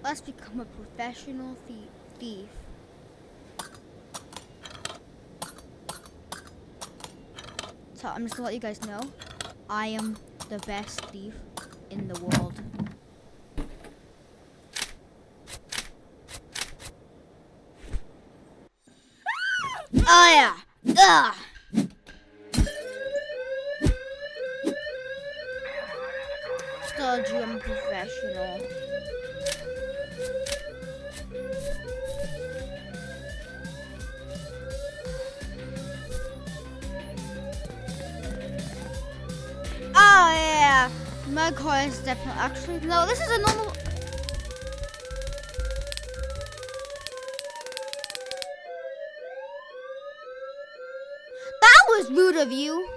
Let's become a professional thief. So I'm just gonna let you guys know, I am the best thief in the world. Oh yeah! Ugh! Told you I'm a professional. Oh yeah! My car is definitely actually no. This is a normal. That was rude of you.